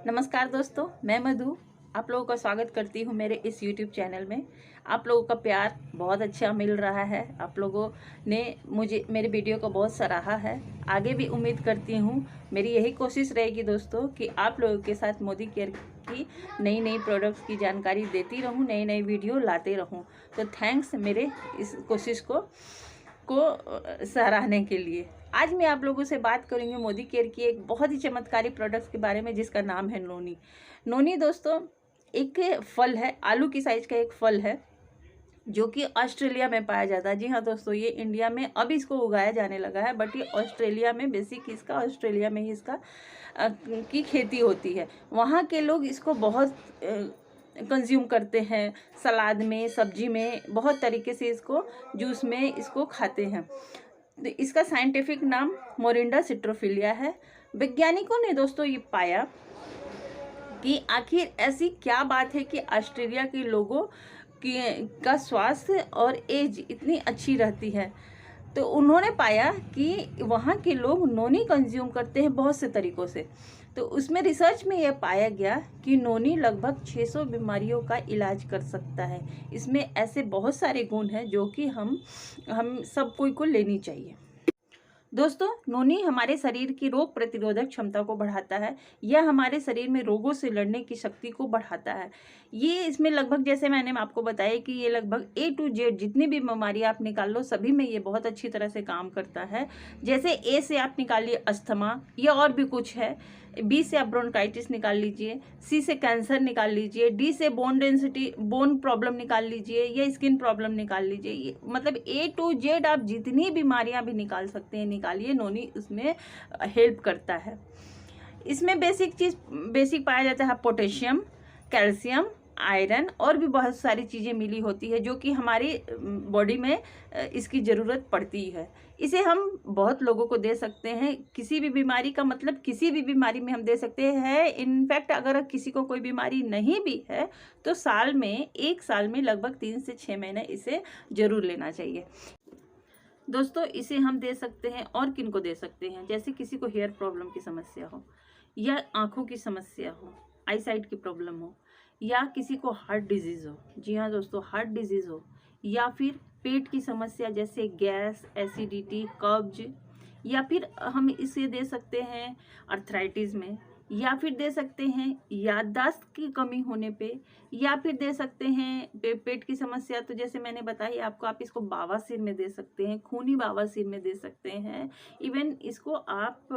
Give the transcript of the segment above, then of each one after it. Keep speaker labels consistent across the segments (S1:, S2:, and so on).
S1: नमस्कार दोस्तों, मैं मधु आप लोगों का स्वागत करती हूँ मेरे इस YouTube चैनल में। आप लोगों का प्यार बहुत अच्छा मिल रहा है। आप लोगों ने मुझे मेरे वीडियो को बहुत सराहा है। आगे भी उम्मीद करती हूँ, मेरी यही कोशिश रहेगी दोस्तों कि आप लोगों के साथ मोदी केयर की नई नई प्रोडक्ट्स की जानकारी देती रहूँ, नई नई वीडियो लाते रहूँ। तो थैंक्स मेरे इस कोशिश को सराहने के लिए। आज मैं आप लोगों से बात करूंगी मोदी केयर की एक बहुत ही चमत्कारी प्रोडक्ट्स के बारे में, जिसका नाम है नोनी। नोनी दोस्तों एक फल है, आलू की साइज का एक फल है जो कि ऑस्ट्रेलिया में पाया जाता है। जी हाँ दोस्तों, ये इंडिया में अब इसको उगाया जाने लगा है, बट ये ऑस्ट्रेलिया में बेसिक इसका ऑस्ट्रेलिया में ही इसका की खेती होती है। वहाँ के लोग इसको बहुत कंज्यूम करते हैं, सलाद में, सब्जी में, बहुत तरीके से इसको जूस में इसको खाते हैं। तो इसका साइंटिफिक नाम मोरिंडा सिट्रोफिलिया है। वैज्ञानिकों ने दोस्तों ये पाया कि आखिर ऐसी क्या बात है कि ऑस्ट्रेलिया के लोगों की का स्वास्थ्य और एज इतनी अच्छी रहती है। तो उन्होंने पाया कि वहाँ के लोग नोनी कंज्यूम करते हैं बहुत से तरीक़ों से। तो उसमें रिसर्च में यह पाया गया कि नोनी लगभग 600 बीमारियों का इलाज कर सकता है। इसमें ऐसे बहुत सारे गुण हैं जो कि हम सब कोई को लेनी चाहिए। दोस्तों नोनी हमारे शरीर की रोग प्रतिरोधक क्षमता को बढ़ाता है। यह हमारे शरीर में रोगों से लड़ने की शक्ति को बढ़ाता है। ये इसमें लगभग, जैसे मैंने आपको बताया कि ये लगभग A to Z जितनी भी बीमारी आप निकाल लो सभी में ये बहुत अच्छी तरह से काम करता है। जैसे A से आप निकालिए अस्थमा या और भी कुछ है, B से आप ब्रोंकाइटिस निकाल लीजिए, C से कैंसर निकाल लीजिए, D से बोन डेंसिटी बोन प्रॉब्लम निकाल लीजिए या स्किन प्रॉब्लम निकाल लीजिए। मतलब A to Z आप जितनी बीमारियां भी निकाल सकते हैं निकालिए, नोनी उसमें हेल्प करता है। इसमें बेसिक पाया जाता है पोटेशियम, कैल्शियम, आयरन और भी बहुत सारी चीज़ें मिली होती है जो कि हमारी बॉडी में इसकी ज़रूरत पड़ती है। इसे हम बहुत लोगों को दे सकते हैं, किसी भी बीमारी का मतलब किसी भी बीमारी में हम दे सकते हैं। इनफैक्ट अगर किसी को कोई बीमारी नहीं भी है तो एक साल में लगभग 3 से 6 महीने इसे ज़रूर लेना चाहिए। दोस्तों इसे हम दे सकते हैं और किन को दे सकते हैं, जैसे किसी को हेयर प्रॉब्लम की समस्या हो या आँखों की समस्या हो, आई साइट की प्रॉब्लम हो, या किसी को हार्ट डिजीज़ हो। जी हाँ दोस्तों, हार्ट डिजीज़ हो, या फिर पेट की समस्या जैसे गैस, एसिडिटी, कब्ज, या फिर हम इसे दे सकते हैं अर्थराइटिस में, या फिर दे सकते हैं याददाश्त की कमी होने पे, या फिर दे सकते हैं पेट की समस्या। तो जैसे मैंने बताई आपको, आप इसको बवासीर में दे सकते हैं, खूनी बवासीर में दे सकते हैं। इवन इसको आप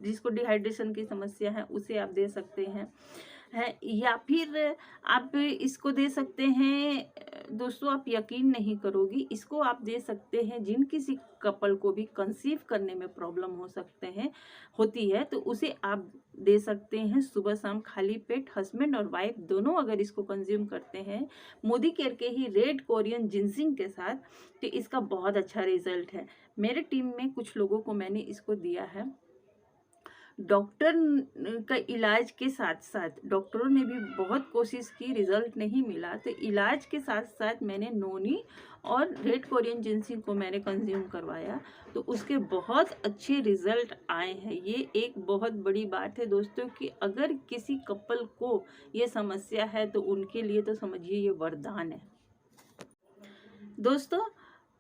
S1: जिसको डिहाइड्रेशन की समस्या है उसे आप दे सकते हैं या फिर आप इसको दे सकते हैं। दोस्तों आप यकीन नहीं करोगी, इसको आप दे सकते हैं जिन किसी कपल को भी कंसीव करने में प्रॉब्लम होती है तो उसे आप दे सकते हैं सुबह शाम खाली पेट। हस्बैंड और वाइफ दोनों अगर इसको कंज्यूम करते हैं मोदी केयर के ही रेड कोरियन जिंसिंग के साथ, तो इसका बहुत अच्छा रिजल्ट है। मेरे टीम में कुछ लोगों को मैंने इसको दिया है। डॉक्टर का इलाज के साथ साथ डॉक्टरों ने भी बहुत कोशिश की, रिजल्ट नहीं मिला, तो इलाज के साथ साथ मैंने नोनी और रेड कोरियन जिंसिंग को मैंने कंज्यूम करवाया तो उसके बहुत अच्छे रिजल्ट आए हैं। ये एक बहुत बड़ी बात है दोस्तों कि अगर किसी कपल को ये समस्या है तो उनके लिए तो समझिए ये वरदान है। दोस्तों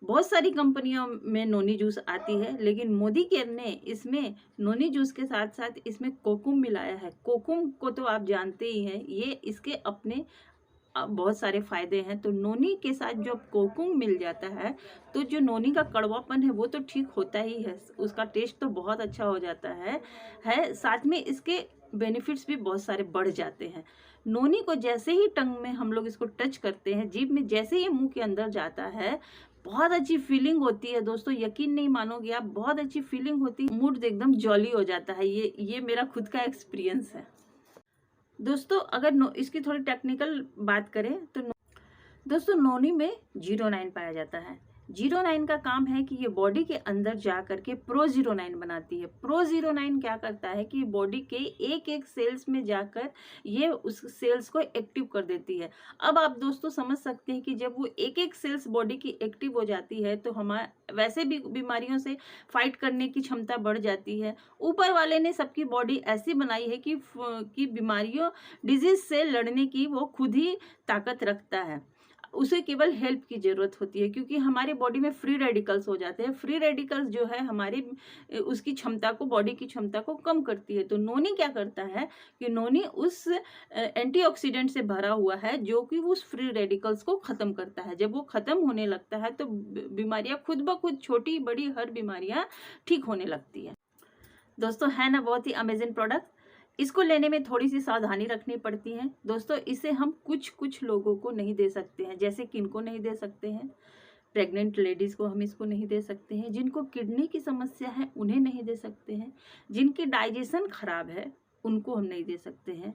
S1: बहुत सारी कंपनियों में नोनी जूस आती है, लेकिन मोदी केयर ने इसमें नोनी जूस के साथ साथ इसमें कोकुम मिलाया है। कोकुम को तो आप जानते ही हैं, ये इसके अपने बहुत सारे फायदे हैं। तो नोनी के साथ जब कोकुम मिल जाता है तो जो नोनी का कड़वापन है वो तो ठीक होता ही है, उसका टेस्ट तो बहुत अच्छा हो जाता है साथ में इसके बेनिफिट्स भी बहुत सारे बढ़ जाते हैं। नोनी को जैसे ही टंग में हम लोग इसको टच करते हैं, जीभ में जैसे ही मुंह के अंदर जाता है, बहुत अच्छी फीलिंग होती है दोस्तों। यकीन नहीं मानोगे आप, बहुत अच्छी फीलिंग होती है, मूड एकदम जॉली हो जाता है। ये मेरा खुद का एक्सपीरियंस है दोस्तों। अगर इसकी थोड़ी टेक्निकल बात करें तो दोस्तों नोनी में 09 पाया जाता है। 09 का काम है कि ये बॉडी के अंदर जा करके प्रो-09 बनाती है। प्रो-09 क्या करता है कि बॉडी के एक एक सेल्स में जाकर ये उस सेल्स को एक्टिव कर देती है। अब आप दोस्तों समझ सकते हैं कि जब वो एक एक सेल्स बॉडी की एक्टिव हो जाती है तो हमारे वैसे भी बीमारियों से फाइट करने की क्षमता बढ़ जाती है। ऊपर वाले ने सबकी बॉडी ऐसी बनाई है कि बीमारियों डिजीज से लड़ने की वो खुद ही ताकत रखता है। उसे केवल हेल्प की ज़रूरत होती है, क्योंकि हमारे बॉडी में फ्री रेडिकल्स हो जाते हैं। फ्री रेडिकल्स जो है हमारी उसकी क्षमता को, बॉडी की क्षमता को कम करती है। तो नोनी क्या करता है कि नोनी उस एंटीऑक्सीडेंट से भरा हुआ है जो कि उस फ्री रेडिकल्स को ख़त्म करता है। जब वो ख़त्म होने लगता है तो बीमारियां खुद ब खुद, छोटी बड़ी हर बीमारियां ठीक होने लगती है। दोस्तों है ना बहुत ही अमेजिंग प्रोडक्ट। इसको लेने में थोड़ी सी सावधानी रखनी पड़ती है दोस्तों। इसे हम कुछ लोगों को नहीं दे सकते हैं, जैसे किनको नहीं दे सकते हैं, प्रेग्नेंट लेडीज़ को हम इसको नहीं दे सकते हैं, जिनको किडनी की समस्या है उन्हें नहीं दे सकते हैं, जिनकी डाइजेशन खराब है उनको हम नहीं दे सकते हैं,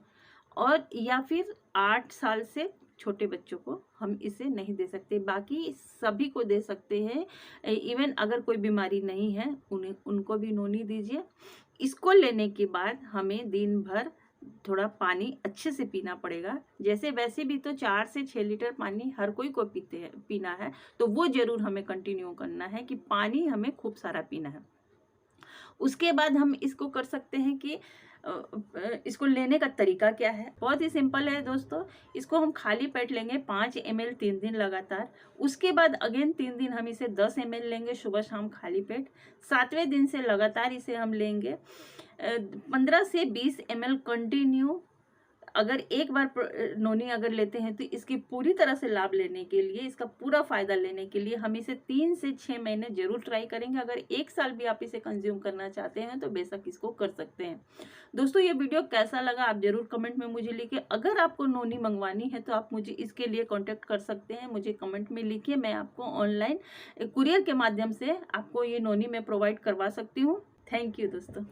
S1: और या फिर 8 साल से छोटे बच्चों को हम इसे नहीं दे सकते। बाकी सभी को दे सकते हैं। इवन अगर कोई बीमारी नहीं है उनको भी नोनी दीजिए। इसको लेने के बाद हमें दिन भर थोड़ा पानी अच्छे से पीना पड़ेगा। जैसे वैसे भी तो 4 से 6 लीटर पानी हर कोई को पीना है, तो वो ज़रूर हमें कंटिन्यू करना है कि पानी हमें खूब सारा पीना है। उसके बाद हम इसको कर सकते हैं कि इसको लेने का तरीका क्या है। बहुत ही सिंपल है दोस्तों। इसको हम खाली पेट लेंगे 5 ml 3 दिन लगातार। उसके बाद अगेन 3 दिन हम इसे 10 ml लेंगे सुबह शाम खाली पेट। 7वें दिन से लगातार इसे हम लेंगे 15 से 20 ml कंटिन्यू। अगर एक बार नोनी अगर लेते हैं तो इसकी पूरी तरह से लाभ लेने के लिए, इसका पूरा फायदा लेने के लिए हम इसे 3 से 6 महीने जरूर ट्राई करेंगे। अगर 1 साल भी आप इसे कंज्यूम करना चाहते हैं तो बेशक इसको कर सकते हैं। दोस्तों ये वीडियो कैसा लगा आप जरूर कमेंट में मुझे लिखिए। अगर आपको नोनी मंगवानी है तो आप मुझे इसके लिए कॉन्टेक्ट कर सकते हैं। मुझे कमेंट में लिखिए, मैं आपको ऑनलाइन कुरियर के माध्यम से आपको ये नोनी मैं प्रोवाइड करवा सकती हूँ। थैंक यू दोस्तों।